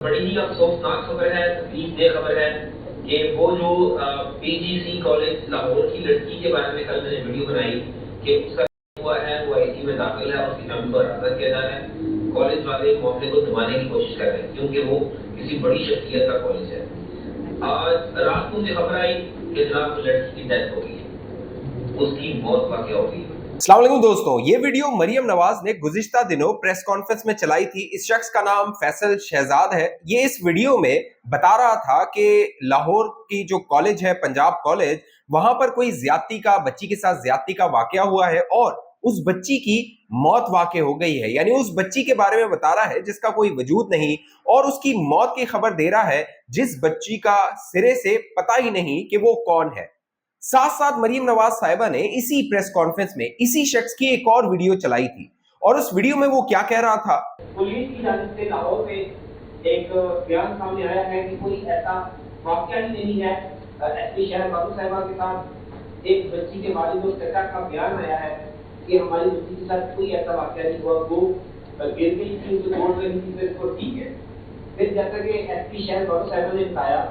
बड़ी ही अफसोसनाक खबर है, तकलीफ दह खबर है कि वो जो पीजीसी कॉलेज लाहौर की लड़की के बारे में कल मैंने वीडियो बनाई कि उसका हुआ है, वो आईसीयू में दाखिल है और उसकी फैमिली को हरासत किया जा रहा है। कॉलेज वाले मामले को दबाने की कोशिश कर रहे हैं क्योंकि वो किसी बड़ी शख्सियत का कॉलेज है। आज रात को मुझे खबर आई कि जनाब उस लड़की की डेथ हो गई है, उसकी मौत वाक़या हो गई है। अस्सलाम वालेकुम दोस्तों, ये वीडियो मरियम नवाज ने गुज़िश्ता दिनों प्रेस कॉन्फ्रेंस में चलाई थी। इस शख्स का नाम फैसल शहजाद है। ये इस वीडियो में बता रहा था कि लाहौर की जो कॉलेज है, पंजाब कॉलेज, वहां पर कोई ज्यादती का, बच्ची के साथ ज्यादती का वाकया हुआ है और उस बच्ची की मौत वाक़ हो गई है। यानी उस बच्ची के बारे में बता रहा है जिसका कोई वजूद नहीं और उसकी मौत की खबर दे रहा है जिस बच्ची का सिरे से पता ही नहीं कि वो कौन है। साथ साथ मरियम नवाज साहिबा ने इसी प्रेस कॉन्फ्रेंस में इसी शख्स की एक और वीडियो चलाई थी और उस वीडियो में वो क्या कह रहा था। पुलिस की जानिब से लाहौर में एक बयान सामने आया है कि कोई ऐसा वाकया ही नहीं है। एसपी शहर बाबू साहिबा के साथ एक बच्ची के वालिद और चचा का बयान आया है कि हमारी बच्ची के साथ कोई ऐसा वाकया नहीं हुआ, वो गिर गई थी, उसे तोड़ रही थी, तो इसको ठीक है। फिर जैसा कि एसपी शहर बाबू साहिबा ने बताया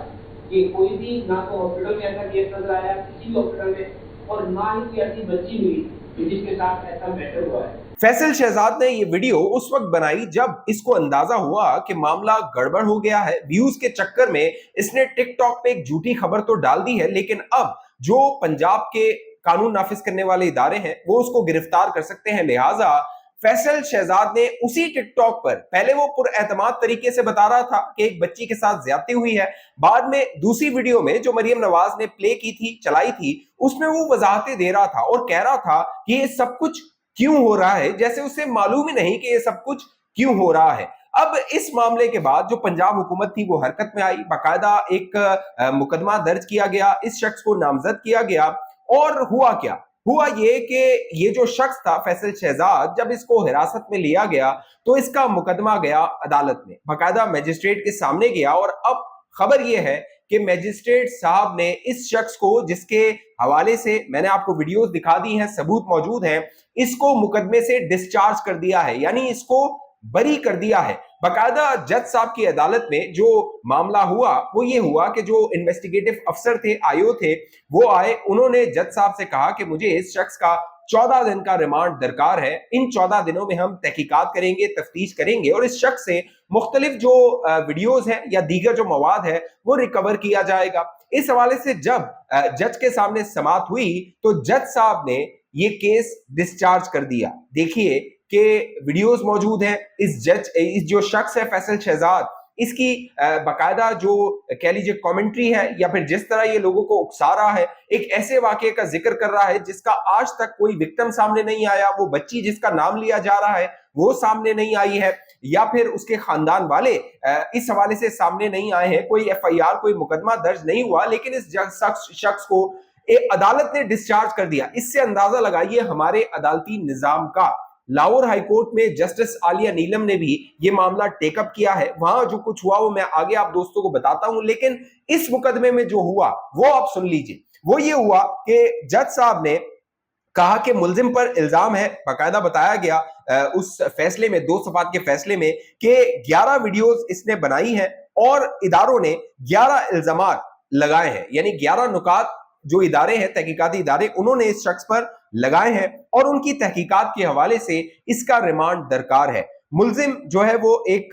कि कोई भी ना तो हॉस्पिटल में ऐसा केस नजर आया किसी भी हॉस्पिटल में और ना ही कोई ऐसी बच्ची हुई जिसके साथ ऐसा मैटर हुआ है। फैसल शहजाद ने ये वीडियो उस वक्त बनाई जब इसको अंदाजा हुआ कि मामला गड़बड़ हो गया है। व्यूज के चक्कर में इसने टिकटॉक पे एक झूठी खबर तो डाल दी है, लेकिन अब जो पंजाब के कानून नाफिज करने वाले इदारे हैं वो उसको गिरफ्तार कर सकते हैं। लिहाजा फैसल शहजाद ने उसी टिकटॉक पर पहले वो पुरएतमाद तरीके से बता रहा था कि एक बच्ची के साथ ज्यादती हुई है, बाद में दूसरी वीडियो में जो मरियम नवाज ने प्ले की थी, चलाई थी, उसमें वो वजाहतें दे रहा था और कह रहा था कि ये सब कुछ क्यों हो रहा है, जैसे उसे मालूम ही नहीं कि ये सब कुछ क्यों हो रहा है। अब इस मामले के बाद जो पंजाब हुकूमत थी वो हरकत में आई, बाकायदा एक मुकदमा दर्ज किया गया, इस शख्स को नामजद किया गया। और हुआ क्या, हुआ ये कि ये जो शख्स था फैसल शहजाद, जब इसको हिरासत में लिया गया तो इसका मुकदमा गया अदालत में, बाकायदा मजिस्ट्रेट के सामने गया। और अब खबर यह है कि मजिस्ट्रेट साहब ने इस शख्स को, जिसके हवाले से मैंने आपको वीडियोस दिखा दी हैं, सबूत मौजूद हैं, इसको मुकदमे से डिस्चार्ज कर दिया है, यानी इसको बरी कर दिया है। बाकायदा जज साहब की अदालत में जो मामला हुआ वो ये हुआ कि जो इन्वेस्टिगेटिव अफसर थे, आईओ थे, वो आए, उन्होंने जज साहब से कहा कि मुझे इस शख्स का 14 दिन का रिमांड दरकार है, इन 14 दिनों में हम तहकीकात करेंगे, तफ्तीश करेंगे और इस शख्स से मुख्तलिफ जो वीडियोज हैं या दीगर जो मवाद है वो रिकवर किया जाएगा। इस हवाले से जब जज के सामने समाअत हुई तो जज साहब ने ये केस डिस्चार्ज कर दिया। देखिए कि वीडियोस मौजूद हैं। इस जो शख्स है फैसल शहजाद, इसकी बाकायदा जो कह लीजिए कमेंट्री है या फिर जिस तरह ये लोगों को उकसा रहा है, एक ऐसे वाकये का जिक्र कर रहा है जिसका आज तक कोई विक्टिम सामने नहीं आया, वो बच्ची जिसका नाम लिया जा रहा है वो सामने नहीं आई है, या फिर उसके खानदान वाले इस हवाले से सामने नहीं आए हैं, कोई एफआईआर, कोई मुकदमा दर्ज नहीं हुआ, लेकिन इस शख्स को अदालत ने डिस्चार्ज कर दिया। इससे अंदाजा लगाइए हमारे अदालती निजाम का। लाहौर हाईकोर्ट में जस्टिस आलिया नीलम ने भी ये मामला टेकअप किया है। वहां जो कुछ हुआ वो मैं आगे आप दोस्तों को बताता हूं, लेकिन इस मुकदमे में जो हुआ वो आप सुन लीजिए। वो ये हुआ कि जज साहब ने कहा कि मुलजिम पर इल्जाम है, बाकायदा बताया गया उस फैसले में, 2 सफात के फैसले में, कि 11 वीडियोस इसने बनाई हैं और इदारों ने 11 इल्जामात लगाए हैं, यानी 11 नुकात जो इदारे हैं, तहकीकाती इदारे, उन्होंने इस शख्स पर लगाए हैं और उनकी तहकीकात के हवाले से इसका रिमांड दरकार है। मुलजिम जो है वो एक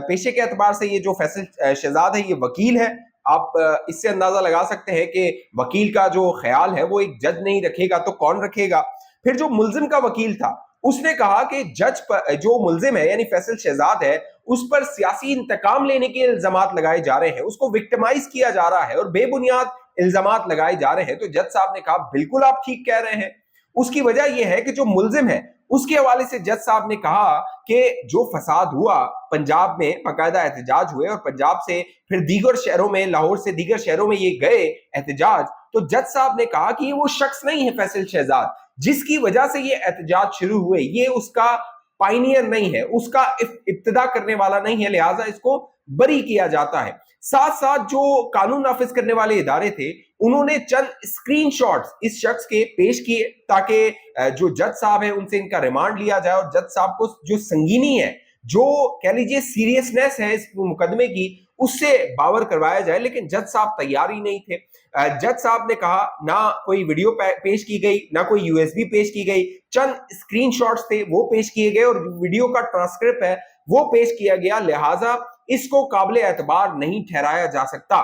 पेशे के एतबार से, ये जो फैसल शहजाद है ये वकील है। आप इससे अंदाजा लगा सकते हैं कि वकील का जो ख्याल है वो एक जज नहीं रखेगा तो कौन रखेगा। फिर जो मुलजिम का वकील था उसने कहा कि जज पर, जो मुलजिम है यानी फैसल शहजाद है, उस पर सियासी इंतकाम लेने के इल्जामात लगाए जा रहे हैं, उसको विक्टिमाइज किया जा रहा है और बेबुनियाद इल्जामात लगाए जा रहे हैं। तो जज साहब ने कहा बिल्कुल आप ठीक कह रहे हैं। उसकी वजह यह है कि जो मुलजिम है उसके हवाले से जज साहब ने कहा कि जो फसाद हुआ पंजाब में, बाकायदा एहतजाज हुए और पंजाब से फिर दीगर शहरों में, लाहौर से दीगर शहरों में ये गए एहतजाज, तो जज साहब ने कहा कि ये वो शख्स नहीं है फैसल शहजाद जिसकी वजह से ये एहतजाज शुरू हुए, ये उसका पाइनियर नहीं है, उसका इब्तिदा करने वाला नहीं है, लिहाजा इसको बरी किया जाता है। साथ साथ जो कानून नाफिज करने वाले इदारे थे उन्होंने चंद स्क्रीनशॉट्स इस शख्स के पेश किए ताकि जो जज साहब है उनसे इनका रिमांड लिया जाए और जज साहब को जो संगीनी है जो कह लीजिए सीरियसनेस है इस मुकदमे की उससे बावर करवाया जाए, लेकिन जज साहब तैयार ही नहीं थे। जज साहब ने कहा ना कोई वीडियो पेश की गई, ना कोई यूएसबी पेश की गई, चंद स्क्रीनशॉट्स थे वो पेश किए गए और वीडियो का ट्रांसक्रिप्ट है वो पेश किया गया, लिहाजा इसको काबिल एतबार नहीं ठहराया जा सकता।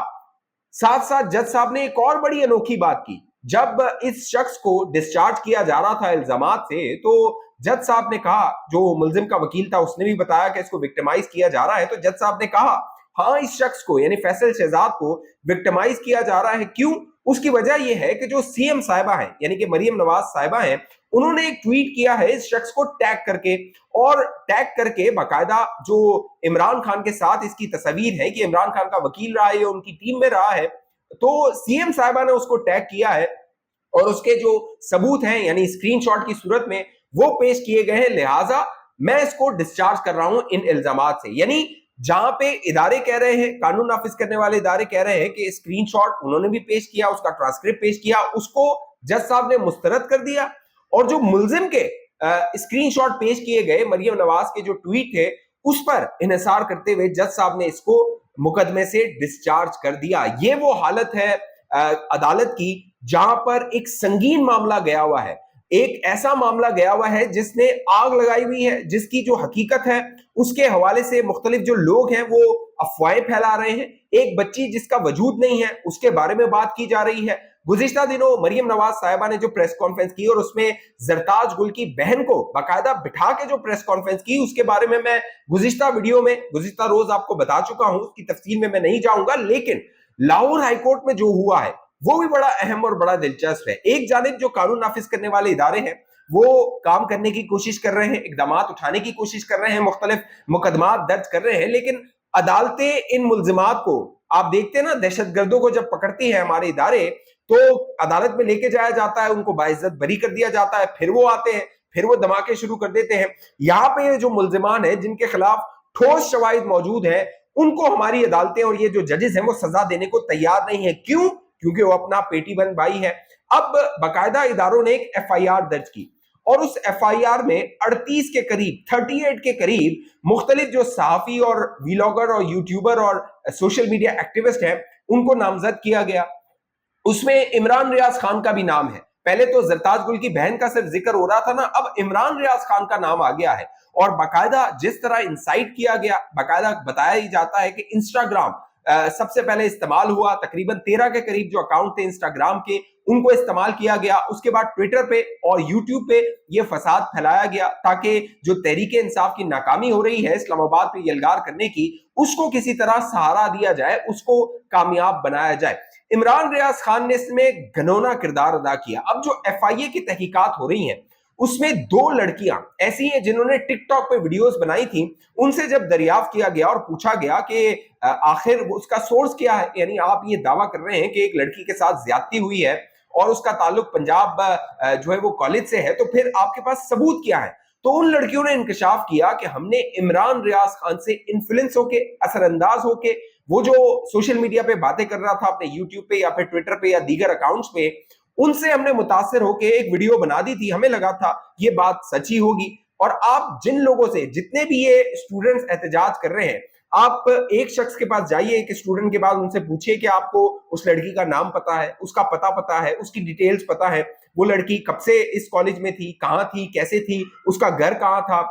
साथ साथ जज साहब ने एक और बड़ी अनोखी बात की, जब इस शख्स को डिस्चार्ज किया जा रहा था इल्जामात से, तो जज साहब ने कहा, जो मुलजिम का वकील था उसने भी बताया कि इसको विक्टिमाइज किया जा रहा है, तो जज साहब ने कहा हाँ इस शख्स को यानी फैसल शहजाद को विक्टिमाइज किया जा रहा है। क्यों? उसकी वजह यह है कि जो सीएम साहिबा हैं यानी कि मरियम नवाज साहिबा हैं, उन्होंने एक ट्वीट किया है इस शख्स को टैग करके, और टैग करके बाकायदा जो इमरान खान के साथ इसकी तस्वीर है कि इमरान खान का वकील रहा है या उनकी टीम में रहा है, तो सीएम साहिबा ने उसको टैग किया है और उसके जो सबूत हैं यानी स्क्रीनशॉट की सूरत में वो पेश किए गए हैं, लिहाजा मैं इसको डिस्चार्ज कर रहा हूं इन इल्जामात से। यानी जहां पे इदारे कह रहे हैं, कानून नाफिज करने वाले इदारे कह रहे हैं कि स्क्रीनशॉट उन्होंने भी पेश किया, उसका ट्रांसक्रिप्ट पेश किया, उसको जज साहब ने मुस्तरद कर दिया, और जो मुलजिम के स्क्रीनशॉट पेश किए गए मरियम नवाज के जो ट्वीट थे उस पर इन्हिसार करते हुए जज साहब ने इसको मुकदमे से डिस्चार्ज कर दिया। ये वो हालत है अदालत की जहां पर एक संगीन मामला गया हुआ है, एक ऐसा मामला गया हुआ है जिसने आग लगाई हुई है, जिसकी जो हकीकत है उसके हवाले से मुख्तलिफ जो लोग हैं वो अफवाहें फैला रहे हैं। एक बच्ची जिसका वजूद नहीं है उसके बारे में बात की जा रही है। गुज़िश्ता दिनों मरियम नवाज साहिबा ने जो प्रेस कॉन्फ्रेंस की और उसमें जरताज गुल की बहन को बाकायदा बिठा के जो प्रेस कॉन्फ्रेंस की, उसके बारे में मैं गुज़िश्ता वीडियो में गुज़िश्ता रोज आपको बता चुका हूं, उसकी तफसील में मैं नहीं जाऊंगा। लेकिन लाहौर हाईकोर्ट में जो हुआ है वो भी बड़ा अहम और बड़ा दिलचस्प है। एक जानिब जो कानून नाफिज करने वाले इदारे हैं वो काम करने की कोशिश कर रहे हैं, इकदामात उठाने की कोशिश कर रहे हैं, मुख्तलिफ मुकदमात दर्ज कर रहे हैं, लेकिन अदालतें इन मुल्जिमात को, आप देखते हैं ना दहशतगर्दों को जब पकड़ती है हमारे इदारे तो अदालत में लेके जाया जाता है, उनको बाइज्जत बरी कर दिया जाता है, फिर वो आते हैं, फिर वो धमाके शुरू कर देते हैं। यहाँ पे जो मुल्जिमान है जिनके खिलाफ ठोस शवाहिद मौजूद है उनको हमारी अदालतें और ये जो जजेस हैं वो सजा देने को तैयार नहीं है। क्यों? क्योंकि वो अपना पेटी बंद भाई है। अब बाकायदा इदारों ने एक एफआईआर दर्ज की और उस एफआईआर में 38 के करीब 38 के करीब मुख्तलिफ जो सहाफी और व्लॉगर और यूट्यूबर और सोशल मीडिया एक्टिविस्ट हैं उनको नामजद किया गया। उसमें इमरान रियाज खान का भी नाम है। पहले तो जरताज गुल की बहन का सिर्फ जिक्र हो रहा था ना, अब इमरान रियाज खान का नाम आ गया है। और बाकायदा जिस तरह इंसाइट किया गया, बाकायदा बताया ही जाता है कि इंस्टाग्राम सबसे पहले इस्तेमाल हुआ, तकरीबन 13 के करीब जो अकाउंट थे इंस्टाग्राम के उनको इस्तेमाल किया गया। उसके बाद ट्विटर पे और यूट्यूब पे ये फसाद फैलाया गया ताकि जो तहरीके इंसाफ की नाकामी हो रही है इस्लामाबाद पे यलगार करने की, उसको किसी तरह सहारा दिया जाए, उसको कामयाब बनाया जाए। इमरान रियाज खान ने इसमें घनौना किरदार अदा किया। अब जो एफआईए की तहकीकात हो रही हैं उसमें 2 लड़कियां ऐसी हैं जिन्होंने टिकटॉक पे वीडियोस बनाई थी। उनसे जब दरियाफ्त किया गया और पूछा गया कि आखिर उसका सोर्स क्या है, यानी आप ये दावा कर रहे हैं कि एक लड़की के साथ ज्यादती हुई है और उसका ताल्लुक पंजाब जो है वो कॉलेज से है, तो फिर आपके पास सबूत क्या है? तो उन लड़कियों ने इंकशाफ किया कि हमने इमरान रियाज खान से इन्फ्लुएंस होके, असरअंदाज होके, वो जो सोशल मीडिया पे बातें कर रहा था अपने यूट्यूब पे या फिर ट्विटर पे या दीगर अकाउंट्स पे, उनसे हमने मुतासिर होके एक वीडियो बना दी थी। हमें लगा था ये बात सच्ची होगी। और आप जिन लोगों से, जितने भी ये स्टूडेंट्स एहतजाज कर रहे हैं, आप एक शख्स के पास जाइए, एक स्टूडेंट के पास, उनसे पूछिए कि आपको उस लड़की का नाम पता है, उसका पता है, उसकी डिटेल्स पता है, वो लड़की कब से इस कॉलेज में थी, कहां थी, कैसे थी, उसका घर कहां था।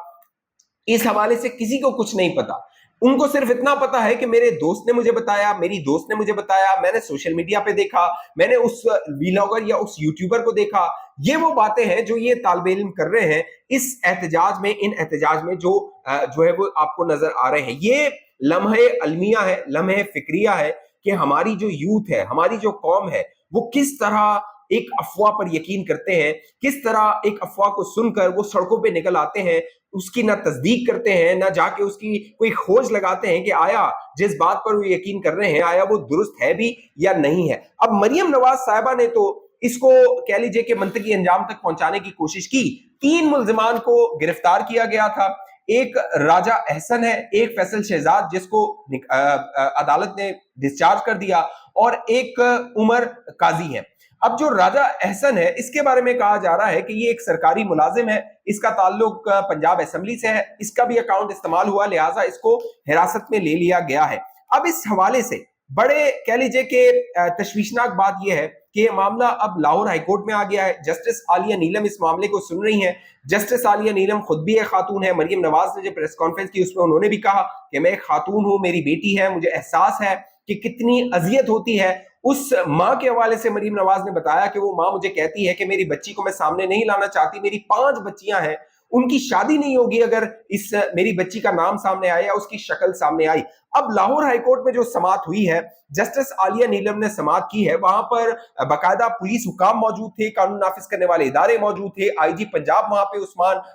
इस हवाले से किसी को कुछ नहीं पता। उनको सिर्फ इतना पता है कि मेरे दोस्त ने मुझे बताया, मेरी दोस्त ने मुझे बताया, मैंने सोशल मीडिया पे देखा, मैंने उस व्लॉगर या उस यूट्यूबर को देखा। ये वो बातें हैं जो ये तालिबे इल्म कर रहे हैं इस एहतजाज में, इन एहतजाज में जो है वो आपको नजर आ रहे हैं। ये लम्हे अलमिया है, लम्हे फिक्रिया है कि हमारी जो यूथ है, हमारी जो कौम है, वो किस तरह एक अफवाह पर यकीन करते हैं, किस तरह एक अफवाह को सुनकर वो सड़कों पे निकल आते हैं, उसकी ना तस्दीक करते हैं, ना जाके उसकी कोई खोज लगाते हैं कि आया जिस बात पर वो यकीन कर रहे हैं आया वो दुरुस्त है भी या नहीं है। अब मरियम नवाज साहिबा ने तो इसको कह लीजिए कि मंतकी अंजाम तक पहुंचाने की कोशिश की। 3 मुल्जिमान को गिरफ्तार किया गया था। एक राजा एहसन है, एक फैसल शहजाद जिसको अदालत ने डिस्चार्ज कर दिया, और एक उमर काजी है। अब जो राजा एहसन है, इसके बारे में कहा जा रहा है कि ये एक सरकारी मुलाजिम है, इसका ताल्लुक पंजाब असेंबली से है, इसका भी अकाउंट इस्तेमाल हुआ, लिहाजा इसको हिरासत में ले लिया गया है। अब इस हवाले से बड़े कह लीजिए कि तशवीशनाक बात यह है कि ये मामला अब लाहौर हाईकोर्ट में आ गया है। जस्टिस आलिया नीलम इस मामले को सुन रही हैं। जस्टिस आलिया नीलम खुद भी एक खातून है। मरियम नवाज ने जो प्रेस कॉन्फ्रेंस की उसमें उन्होंने भी कहा कि मैं एक खातून हूं, मेरी बेटी है, मुझे एहसास है कि कितनी अजियत होती है। उस माँ के हवाले से मरियम नवाज ने बताया कि वो माँ मुझे कहती है कि मेरी बच्ची को मैं सामने नहीं लाना चाहती, मेरी 5 बच्चियां हैं, उनकी शादी नहीं होगी अगर इस मेरी बच्ची का नाम सामने आया या उसकी शक्ल सामने आई। अब लाहौर हाईकोर्ट में जो समाअत हुई है, जस्टिस आलिया नीलम ने समाअत की है, वहां पर बाकायदा पुलिस हुकाम मौजूद थे, कानून नाफिज करने वाले इदारे मौजूद थे, आईजी पंजाब वहां पे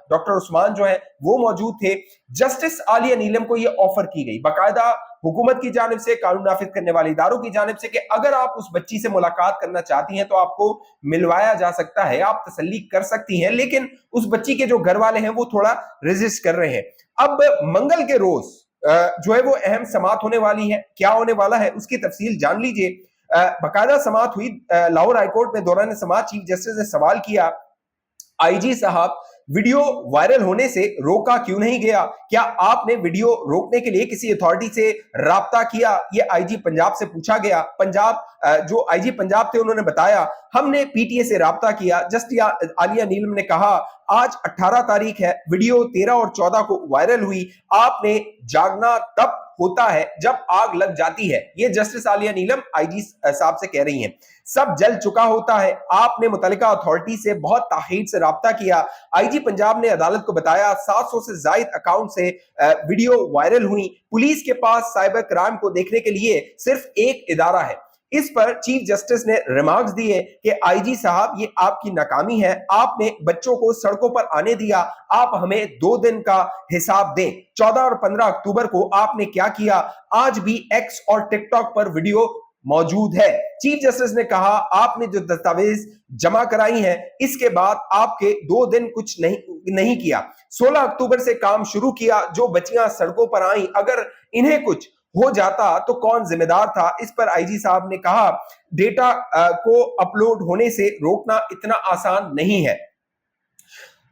डॉक्टर उस्मान जो है वो मौजूद थे। जस्टिस आलिया नीलम को ये ऑफर की गई बाकायदा हुकूमत की जानिब से, कानून नाफिज करने वाले इदारों की जानिब से, कि अगर आप उस बच्ची से मुलाकात करना चाहती हैं तो आपको मिलवाया जा सकता है, आप तसल्ली कर सकती हैं, लेकिन उस बच्ची के जो घर वाले हैं वो थोड़ा रेजिस्ट कर रहे हैं। अब मंगल के रोज जो है वो अहम समाअत होने वाली है। क्या होने वाला है उसकी तफसील जान लीजिए। बाकायदा समाअत हुई लाहौर हाईकोर्ट में। दौरान समाअत चीफ जस्टिस ने सवाल किया, आईजी साहब वीडियो वायरल होने से रोका क्यों नहीं गया? क्या आपने वीडियो रोकने के लिए किसी अथॉरिटी से राब्ता किया? ये आईजी पंजाब से पूछा गया। जो आईजी पंजाब थे उन्होंने बताया, हमने पीटीए से राब्ता किया। जस्टिस आलिया नीलम ने कहा, आज 18 तारीख है, वीडियो 13 और 14 को वायरल हुई। आपने जागना तब होता है जब आग लग जाती है। ये जस्टिस आलिया नीलम आईजी साहब से कह रही हैं। सब जल चुका होता है, आपने मुतल्लिका अथॉरिटी से बहुत ताखीर से राब्ता किया। आईजी पंजाब ने अदालत को बताया 700 से जायद अकाउंट से वीडियो वायरल हुई। पुलिस के पास साइबर क्राइम को देखने के लिए सिर्फ एक इदारा है। इस पर चीफ जस्टिस ने रिमार्क्स दिए कि आईजी साहब ये आपकी नाकामी है, आपने बच्चों को सड़कों पर आने दिया, आप हमें 2 दिन का हिसाब दें। 14 और 15 अक्टूबर को आपने क्या किया? आज भी एक्स और टिकटॉक पर वीडियो मौजूद है। चीफ जस्टिस ने कहा, आपने जो दस्तावेज जमा कराई हैं इसके बाद आपके 2 दिन कुछ नहीं किया। 16 अक्टूबर से काम शुरू किया। जो बच्चियां सड़कों पर आई, अगर इन्हें कुछ हो जाता तो कौन जिम्मेदार था? इस पर आईजी साहब ने कहा, डेटा को अपलोड होने से रोकना इतना आसान नहीं है।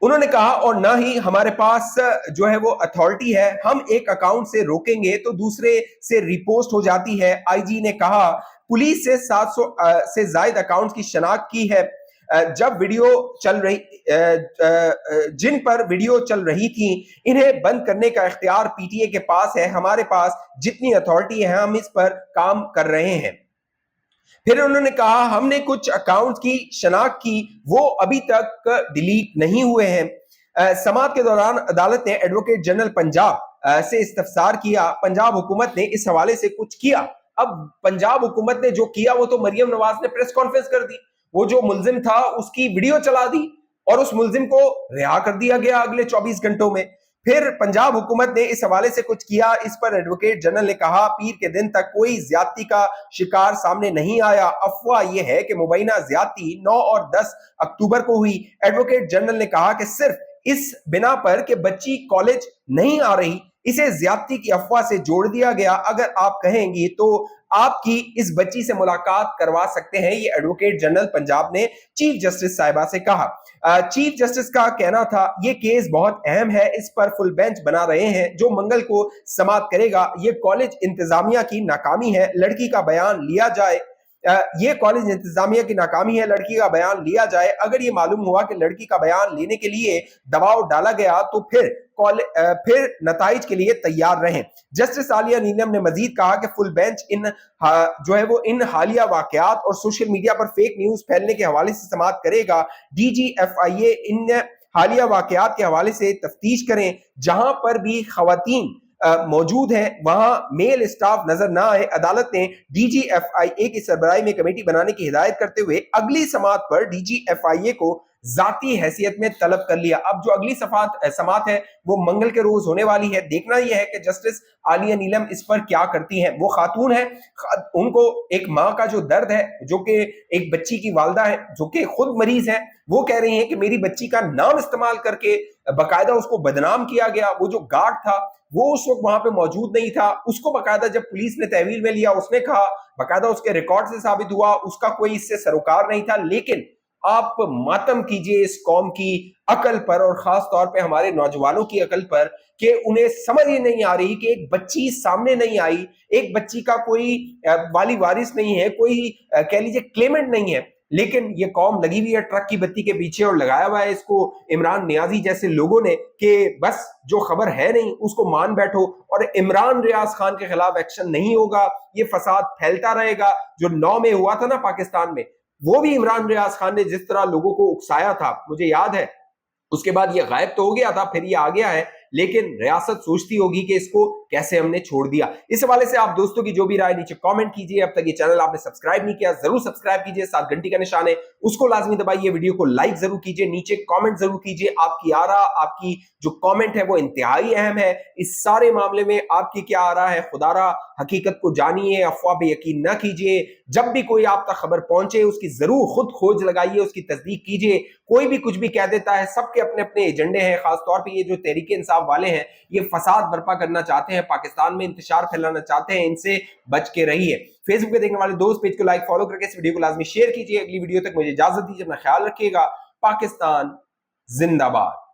उन्होंने कहा, और ना ही हमारे पास जो है वो अथॉरिटी है, हम एक अकाउंट से रोकेंगे तो दूसरे से रिपोस्ट हो जाती है। आईजी ने कहा, पुलिस से 700 से ज्यादा अकाउंट की शनाख्त की है। जब वीडियो चल रही जिन पर वीडियो चल रही थी, इन्हें बंद करने का इख्तियार पीटीए के पास है। हमारे पास जितनी अथॉरिटी है हम इस पर काम कर रहे हैं। फिर उन्होंने कहा, हमने कुछ अकाउंट की शनाख्त की, वो अभी तक डिलीट नहीं हुए हैं। समाअत के दौरान अदालत ने एडवोकेट जनरल पंजाब से इस्तफसार किया, पंजाब हुकूमत ने इस हवाले से कुछ किया? अब पंजाब हुकूमत ने जो किया वो तो मरियम नवाज ने प्रेस कॉन्फ्रेंस कर दी, वो जो मुल्जिम था उसकी वीडियो चला दी और उस मुल्जिम को रिहा कर दिया गया अगले 24 घंटों में। फिर पंजाब हुकूमत ने इस हवाले से कुछ किया? इस पर एडवोकेट जनरल ने कहा, पीर के दिन तक कोई ज्यादती का शिकार सामने नहीं आया। अफवाह यह है कि मुबैना ज्यादती 9 और 10 अक्टूबर को हुई। एडवोकेट जनरल ने कहा कि सिर्फ इस बिना पर कि बच्ची कॉलेज नहीं आ रही, इसे ज्यादती की अफवाह से जोड़ दिया गया। अगर आप कहेंगी तो आपकी इस बच्ची से मुलाकात करवा सकते हैं, ये एडवोकेट जनरल पंजाब ने चीफ जस्टिस साहिबा से कहा। चीफ जस्टिस का कहना था, ये केस बहुत अहम है, इस पर फुल बेंच बना रहे हैं जो मंगल को समाअत करेगा। ये कॉलेज इंतजामिया की नाकामी है, लड़की का बयान लिया जाए। ये कॉलेज इंतजामिया की नाकामी है, लड़की का बयान लिया जाए। अगर ये मालूम हुआ कि लड़की का बयान लेने के लिए दबाव डाला गया तो फिर नताइज के लिए तैयार रहें। जस्टिस आलिया नीलम ने मजीद कहा कि फुल बेंच इन हालिया वाकयात और सोशल मीडिया पर फेक न्यूज फैलने के हवाले से समाअत करेगा। DGFIA इन हालिया वाकयात के हवाले से तफ्तीश करें, जहां पर भी खवातीन मौजूद है वहां मेल स्टाफ नजर ना आए। अदालत ने DGFIA की सरबराही में कमेटी बनाने की हिदायत करते हुए अगली समाअत पर DGFIA को जाती हैसियत में तलब कर लिया। अब जो अगली समाअत है वो मंगल के रोज होने वाली है। देखना यह है कि जस्टिस आलिया नीलम इस पर क्या करती हैं। वो खातून है, उनको एक माँ का जो दर्द है, जो कि एक बच्ची की वालदा है जो कि खुद मरीज है, वो कह रही हैं कि मेरी बच्ची का नाम इस्तेमाल करके बाकायदा उसको बदनाम किया गया। वो जो गार्ड था वो उस वक्त वहां पे मौजूद नहीं था। उसको बाकायदा जब पुलिस ने तहवील में लिया, उसने कहा, बाकायदा उसके रिकॉर्ड से साबित हुआ उसका कोई इससे सरोकार नहीं था। लेकिन आप मातम कीजिए इस कौम की अकल पर, और खास तौर पे हमारे नौजवानों की अकल पर, कि उन्हें समझ ही नहीं आ रही कि एक बच्ची सामने नहीं आई, एक बच्ची का कोई वाली वारिस नहीं है, कोई कह लीजिए क्लेमेंट नहीं है, लेकिन ये कौम लगी हुई है ट्रक की बत्ती के पीछे और लगाया हुआ है इसको इमरान नियाजी जैसे लोगों ने कि बस जो खबर है नहीं उसको मान बैठो, और इमरान रियाज खान के खिलाफ एक्शन नहीं होगा, ये फसाद फैलता रहेगा। जो 9 में हुआ था ना पाकिस्तान में, वो भी इमरान रियाज खान ने जिस तरह लोगों को उकसाया था, मुझे याद है। उसके बाद ये गायब तो हो गया था, फिर ये आ गया है, लेकिन रियासत सोचती होगी कि इसको कैसे हमने छोड़ दिया। इस हवाले से आप दोस्तों की जो भी राय नीचे कमेंट कीजिए। अब तक ये चैनल आपने सब्सक्राइब नहीं किया, जरूर सब्सक्राइब कीजिए, साथ घंटी का निशान है उसको लाजमी दबाइए, वीडियो को लाइक जरूर कीजिए, नीचे कमेंट जरूर कीजिए। आपकी आरा, आपकी जो कमेंट है वो इंतहाई अहम है इस सारे मामले में। आपकी क्या आ रहा है, खुदारा हकीकत को जानिए, अफवाह पे यकीन ना कीजिए। जब भी कोई आप तक खबर पहुंचे उसकी जरूर खुद खोज लगाइए, उसकी तस्दीक कीजिए। कोई भी कुछ भी कह देता है, सबके अपने अपने एजेंडे हैं। खासतौर पे ये जो तहरीक इंसाफ वाले हैं, ये फसाद बर्पा करना चाहते हैं, पाकिस्तान में इंतशार फैलाना चाहते हैं, इनसे बच के रहिए। फेसबुक पे देखने वाले दोस्त पेज को लाइक फॉलो करके इस वीडियो को लाजमी शेयर कीजिए। अगली वीडियो तक मुझे इजाजत दीजिए, अपना ख्याल रखिएगा। पाकिस्तान जिंदाबाद।